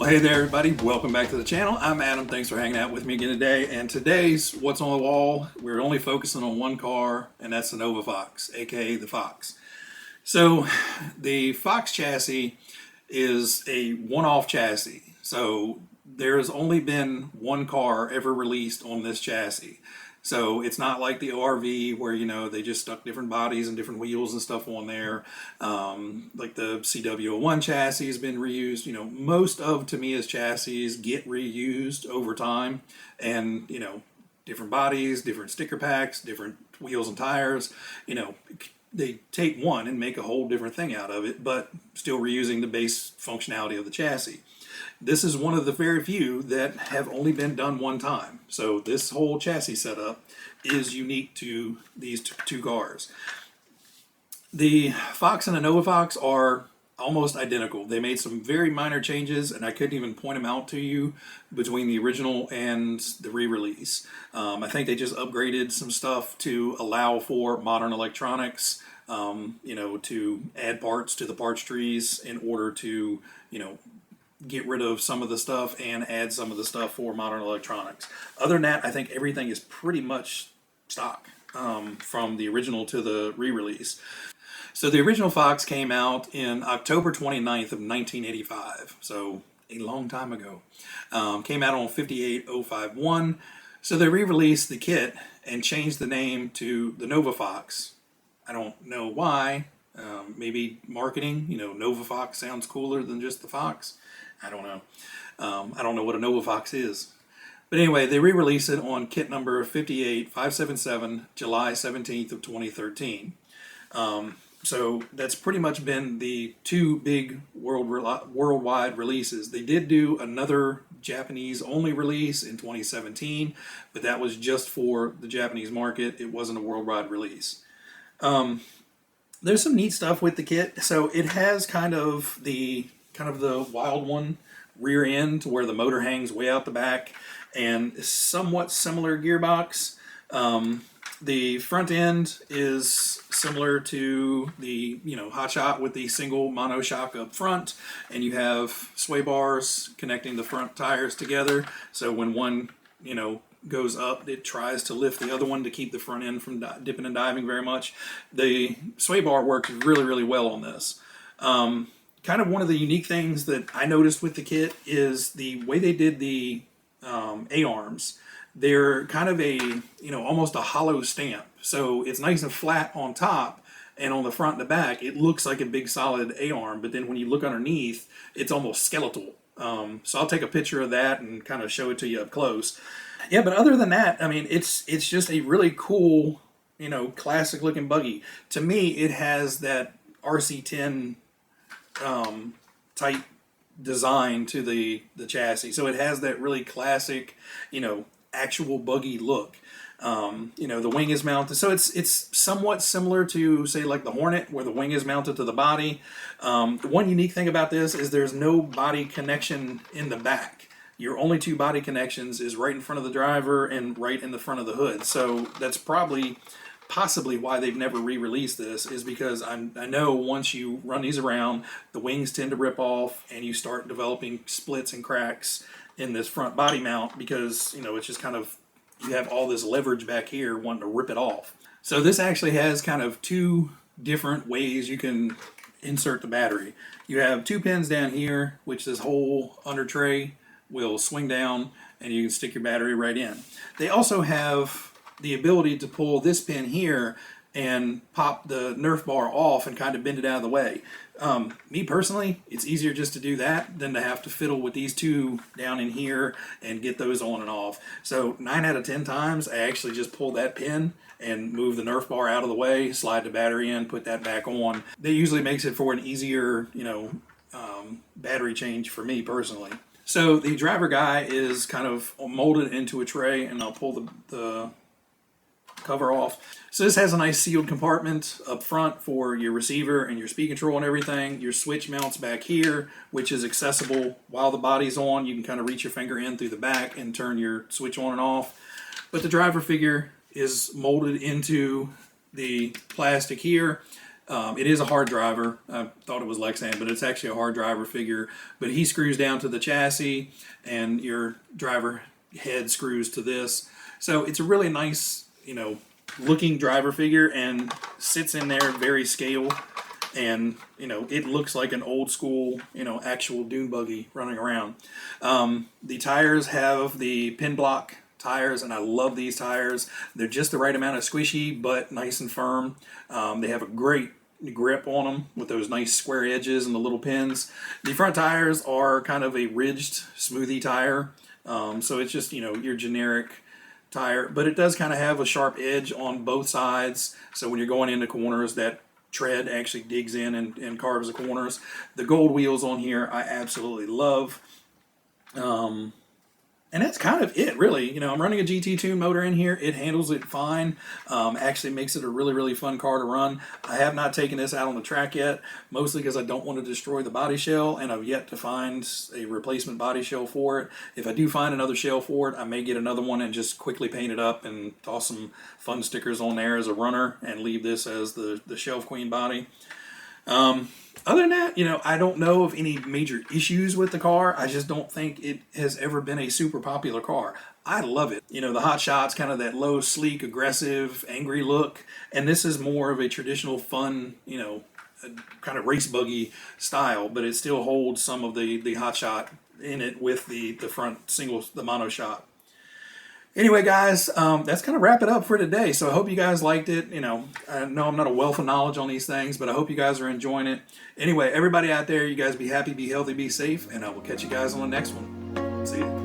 Well, hey there, everybody. Welcome back to the channel. I'm Adam. Thanks for hanging out with me again today. And today's What's on the Wall, we're only focusing on one car, and that's the Nova Fox, aka the Fox. So, the Fox chassis is a one-off chassis. So, there's only been one car ever released on this chassis. So it's not like the ORV where, you know, they just stuck different bodies and different wheels and stuff on there. Like the CW01 chassis has been reused. You know, most of Tamiya's chassis get reused over time. And, you know, different bodies, different sticker packs, different wheels and tires. You know, they take one and make a whole different thing out of it, but still reusing the base functionality of the chassis. This is one of the very few that have only been done one time. So this whole chassis setup is unique to these two cars. The Fox and the Nova Fox are almost identical. They made some very minor changes, and I couldn't even point them out to you between the original and the re-release. I think they just upgraded some stuff to allow for modern electronics, you know, to add parts to the parts trees in order to, you know, get rid of some of the stuff and add some of the stuff for modern electronics. Other than that, I think everything is pretty much stock from the original to the re-release. So the original Fox came out in October 29th of 1985, so a long time ago. Came out on 58051. So they re-released the kit and changed the name to the Nova Fox. I don't know why. Maybe marketing, you know, Nova Fox sounds cooler than just the Fox. I don't know. I don't know what a Nova Fox is. But anyway, they re-released it on kit number 58577, July 17th of 2013. So that's pretty much been the two big worldwide releases. They did do another Japanese-only release in 2017, but that was just for the Japanese market. It wasn't a worldwide release. There's some neat stuff with the kit. So it has kind of the wild one rear end where the motor hangs way out the back, and somewhat similar gearbox. The front end is similar to the, you know, Hot Shot with the single monoshock up front, and you have sway bars connecting the front tires together. So when one, you know, goes up, it tries to lift the other one to keep the front end from dipping and diving very much. The sway bar works really, really well on this. Kind of one of the unique things that I noticed with the kit is the way they did the A-arms. They're kind of a, you know, almost a hollow stamp. So it's nice and flat on top, and on the front and the back, it looks like a big solid A-arm, but then when you look underneath, it's almost skeletal. So I'll take a picture of that and kind of show it to you up close. Yeah, but other than that, I mean, it's just a really cool, you know, classic looking buggy. To me, it has that RC10 type design to the chassis. So it has that really classic, you know, actual buggy look. You know, the wing is mounted. So it's somewhat similar to, say, like the Hornet, where the wing is mounted to the body. The one unique thing about this is there's no body connection in the back. Your only two body connections is right in front of the driver and right in the front of the hood. So that's possibly why they've never re-released this, is because I know once you run these around, the wings tend to rip off and you start developing splits and cracks in this front body mount because, you know, it's just kind of, you have all this leverage back here wanting to rip it off. So this actually has kind of two different ways you can insert the battery. You have two pins down here, which this whole under tray will swing down and you can stick your battery right in. They also have the ability to pull this pin here and pop the Nerf bar off and kind of bend it out of the way. Me personally, it's easier just to do that than to have to fiddle with these two down in here and get those on and off. So 9 out of 10 times, I actually just pull that pin and move the Nerf bar out of the way, slide the battery in, put that back on. That usually makes it for an easier, you know, battery change for me personally. So the driver guy is kind of molded into a tray, and I'll pull the cover off. So this has a nice sealed compartment up front for your receiver and your speed control and everything. Your switch mounts back here, which is accessible while the body's on. You can kind of reach your finger in through the back and turn your switch on and off. But the driver figure is molded into the plastic here. It is a hard driver. I thought it was Lexan, but it's actually a hard driver figure. But he screws down to the chassis, and your driver head screws to this. So it's a really nice, looking driver figure, and sits in there very scale. And it looks like an old school, actual dune buggy running around. The tires have the pin block tires, and I love these tires. They're just the right amount of squishy, but nice and firm. They have a great grip on them with those nice square edges and the little pins. The front tires are kind of a ridged smoothie tire, so it's just your generic tire, but it does kind of have a sharp edge on both sides, so when you're going into corners, that tread actually digs in and carves the corners. The gold wheels on here I absolutely love. And that's kind of it, really. I'm running a GT Tune motor in here. It handles it fine. Actually makes it a really, really fun car to run. I have not taken this out on the track yet, mostly because I don't want to destroy the body shell, and I've yet to find a replacement body shell for it. If I do find another shell for it, I may get another one and just quickly paint it up and toss some fun stickers on there as a runner and leave this as the Shelf Queen body. Other than that, I don't know of any major issues with the car. I just don't think it has ever been a super popular car. I love it. The Hot Shots, kind of that low, sleek, aggressive, angry look. And this is more of a traditional, fun, kind of race buggy style, but it still holds some of the Hot Shot in it with the front the mono shot. Anyway, guys, that's kind of wrap it up for today. So I hope you guys liked it. I know I'm not a wealth of knowledge on these things, but I hope you guys are enjoying it. Anyway, everybody out there, you guys be happy, be healthy, be safe, and I will catch you guys on the next one. See you.